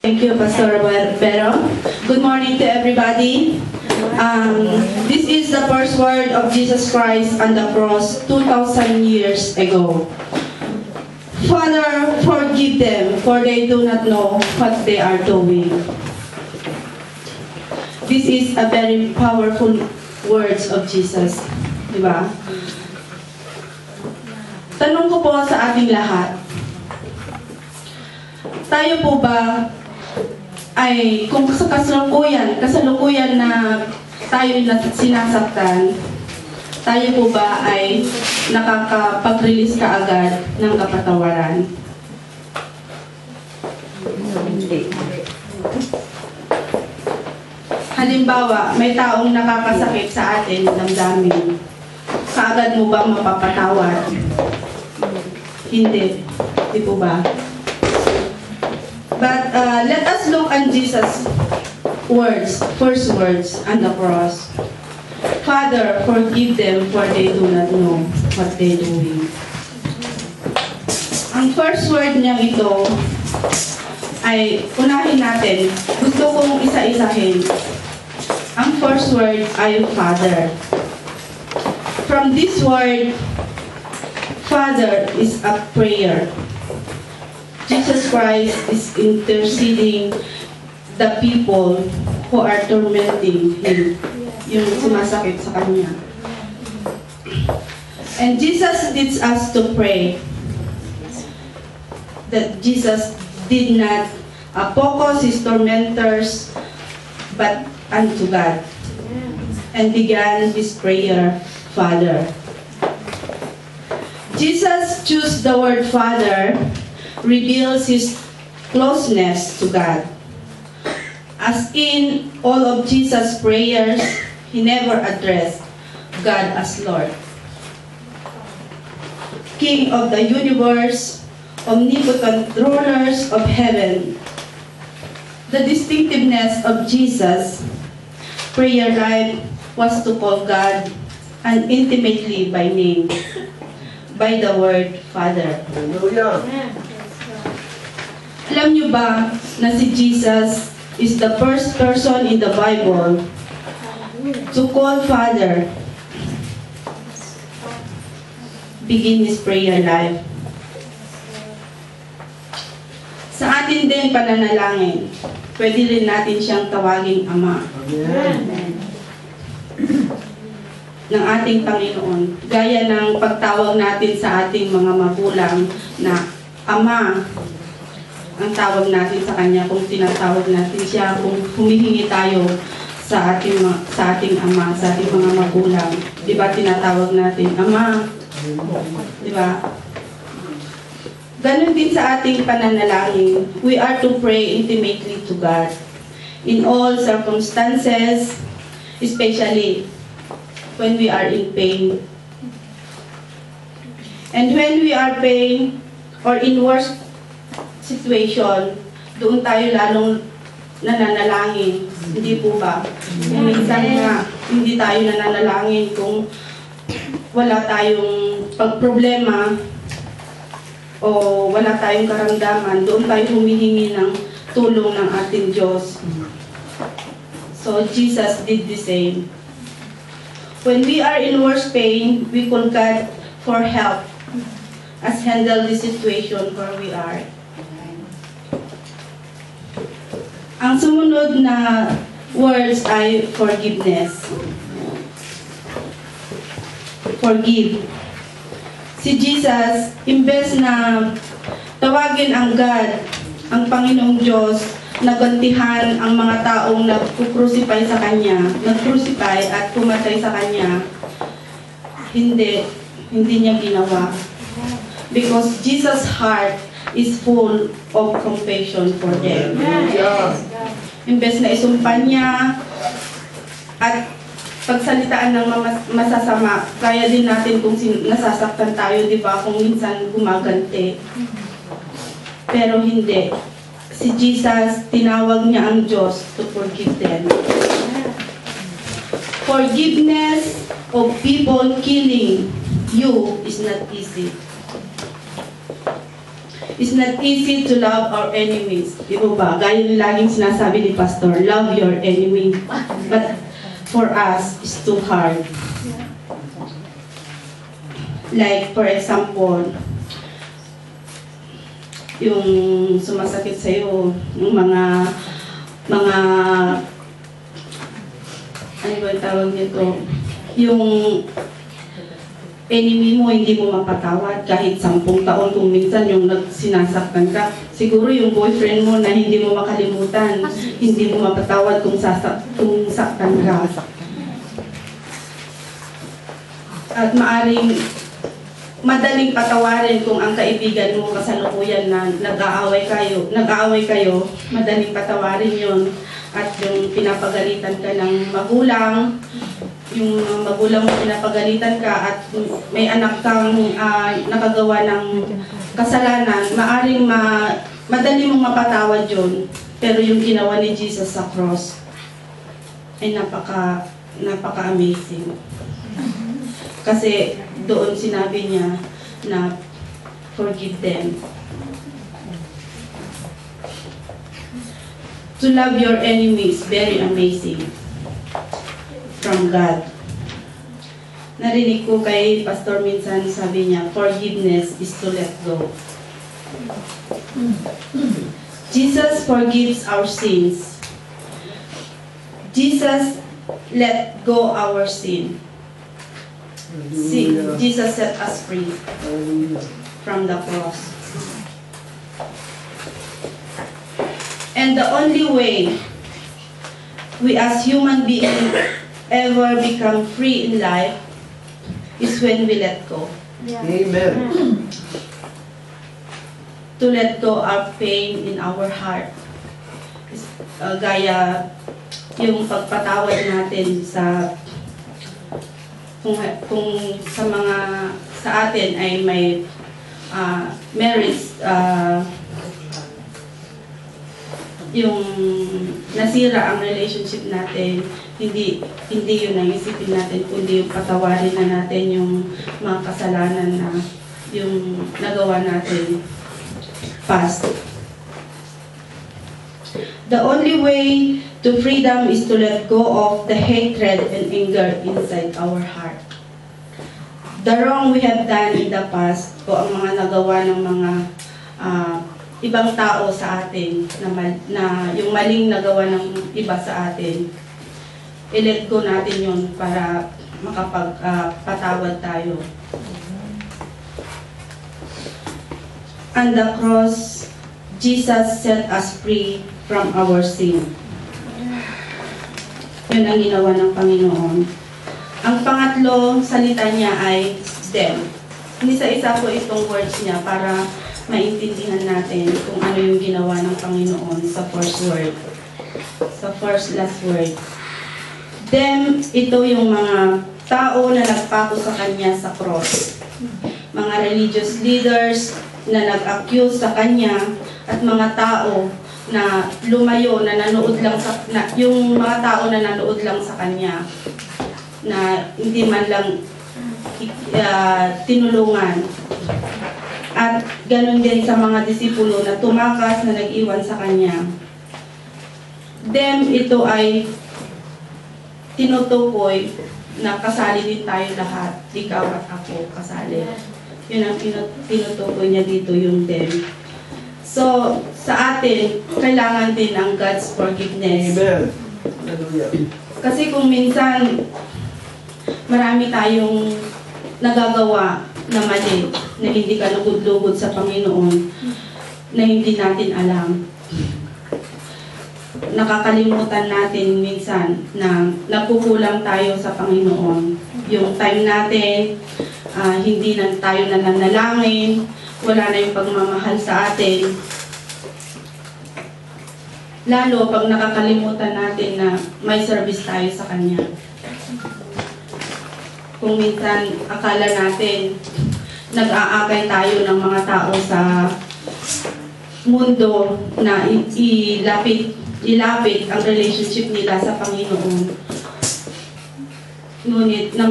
Thank you, Pastor Pero. Good morning to everybody. This is the first word of Jesus Christ on the cross 2,000 years ago. Father, forgive them, for they do not know what they are doing. This is a very powerful words of Jesus. Diba? Tanong ko po sa ating lahat, tayo po ba ay kung sa kasalukuyan na tayo sinasaktan, tayo po ba ay nakakapag-release kaagad ng kapatawaran? Hindi. Halimbawa, may taong nakakasakit sa atin, damdamin. Kaagad mo ba mapapatawad? Hindi. Di po ba? But let us look at Jesus' words, first words on the cross. Father, forgive them, for they do not know what they're doing. Ang first word niya ito ay unahin natin. Gusto kong isa-isahin. Ang first word ay Father. From this word, Father is a prayer. Jesus Christ is interceding the people who are tormenting Him. Yung sumasakit sa Kanya. And Jesus teaches us to pray. That Jesus did not focus His tormentors, but unto God. And began His prayer, Father. Jesus chose the word Father, reveals His closeness to God. As in all of Jesus' prayers, He never addressed God as Lord. King of the universe, omnipotent rulers of heaven. The distinctiveness of Jesus' prayer life was to call God and intimately by name, by the word Father. Hallelujah. Alam niyo ba na si Jesus is the first person in the Bible to call Father, begin His prayer life? Sa atin din pananalangin, pwede rin natin siyang tawaging Ama. Amen. Ng ating Panginoon. Gaya ng pagtawag natin sa ating mga magulang na Ama, ang tawag natin sa Kanya, kung tinatawag natin siya, kung humihingi tayo sa ating Ama, sa ating mga magulang. Di ba tinatawag natin, Ama? Di ba? Ganon din sa ating pananalangin. We are to pray intimately to God in all circumstances, especially when we are in pain. And when we are pain or in worst situation, doon tayo lalong nananalangin. Hindi po ba? Minsan nga, hindi tayo nananalangin kung wala tayong problema o wala tayong karamdaman. Doon tayo humihingi ng tulong ng ating Diyos. So, Jesus did the same. When we are in worst pain, we call God for help as handle the situation where we are. Ang sumunod na words ay forgiveness. Forgive. Si Jesus, imbes na tawagin ang God, ang Panginoong Diyos, nagantihan ang mga taong nag-crucify sa Kanya, nag-crucify at pumatay sa Kanya, hindi niya ginawa. Because Jesus' heart is full of compassion for them. Imbes na isumpan niya at pagsalitaan ng masasama, kaya din natin kung nasasaktan tayo, di ba, kung minsan gumaganti. Pero hindi. Si Jesus, tinawag niya ang Diyos to forgive them. Forgiveness of people killing you is not easy. It's not easy to love our enemies. Di ba? Gaya yung laging sinasabi ni Pastor, love your enemy. But for us, it's too hard. Like, for example, yung sumasakit sa'yo, yung mga ano ba yung tawag nito? Yung enemy mo, hindi mo mapatawad kahit 10 taon kung minsan yung sinasaktan ka. Siguro yung boyfriend mo na hindi mo makalimutan, hindi mo mapatawad kung saktan ka. At madaling patawarin kung ang kaibigan mo kasalukuyan na nag-aaway kayo, madaling patawarin yon. At yung pinapagalitan ka ng magulang, yung magulang mo pinapagalitan ka at may anak kang nakagawa ng kasalanan, madali mong mapatawad yun. Pero yung ginawa ni Jesus sa cross ay napaka-amazing. Kasi doon sinabi niya na forgive them. To love your enemies, very amazing. From God. Narinig ko kay Pastor minsan, sabi niya, forgiveness is to let go. Jesus forgives our sins. Jesus let go our sin. Jesus set us free from the cross. And the only way we as human beings ever become free in life is when we let go. Yeah. Amen. To let go our pain in our heart. Gaya yung pagpatawad natin sa kung sa atin ay may marriage, yung nasira ang relationship natin, hindi yun ang isipin natin, kundi yung patawarin na natin yung mga kasalanan na yung nagawa natin past. The only way to freedom is to let go of the hatred and anger inside our heart. The wrong we have done in the past, o ang mga nagawa ng mga ibang tao sa atin, na yung maling nagawa ng iba sa atin, i-let go natin yun para makapagpatawad tayo. On the cross, Jesus set us free from our sin. Yun ang ginawa ng Panginoon. Ang pangatlo salita niya ay them. Isa-isa po itong words niya para maintindihan natin kung ano yung ginawa ng Panginoon sa first word. Sa first last word. Them, ito yung mga tao na nagpako sa kanya sa cross. Mga religious leaders na nag-accuse sa kanya at mga tao na lumayo, na nanood lang yung mga tao na nanood lang sa kanya, na hindi man lang tinulungan. At ganun din sa mga disipulo na tumakas, na nag-iwan sa kanya. Them, ito ay tinutukoy na kasali din tayo lahat. Ikaw at ako kasali. Yun ang tinutukoy niya dito, yung them. So, sa atin, kailangan din ang God's forgiveness. Amen. Hallelujah. Kasi kung minsan, marami tayong nagagawa na mali, na hindi ka lugod-lugod sa Panginoon, na hindi natin alam. Nakakalimutan natin minsan na nagkukulang tayo sa Panginoon. Yung time natin, hindi na tayo nananalangin, wala na yung pagmamahal sa atin. Lalo pag nakakalimutan natin na may service tayo sa Kanya. Kung minsan akala natin nag-aakay tayo ng mga tao sa mundo na ilapit ang relationship nila sa Panginoon. Ngunit na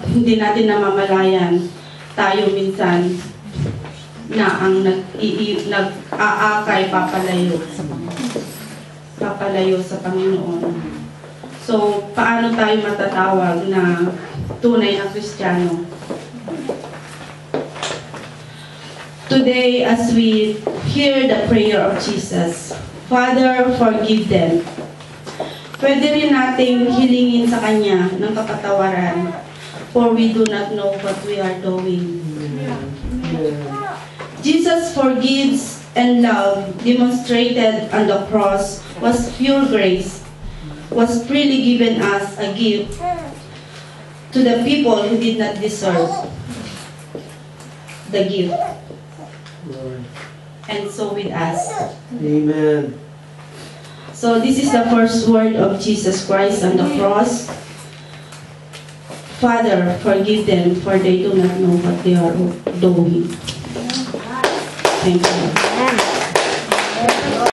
hindi natin namamalayan, tayo minsan na ang nag-aakay papalayo sa Panginoon. So, paano tayo matatawag na tunay na Kristiyano? Today, as we hear the prayer of Jesus, Father, forgive them. Pwede rin nating hilingin sa Kanya ng kapatawaran, for we do not know what we are doing. Jesus forgives and love demonstrated on the cross was pure grace, was freely given as a gift to the people who did not deserve the gift. And so with us. Amen. So this is the first word of Jesus Christ on the cross. Father, forgive them, for they do not know what they are doing. Thank you.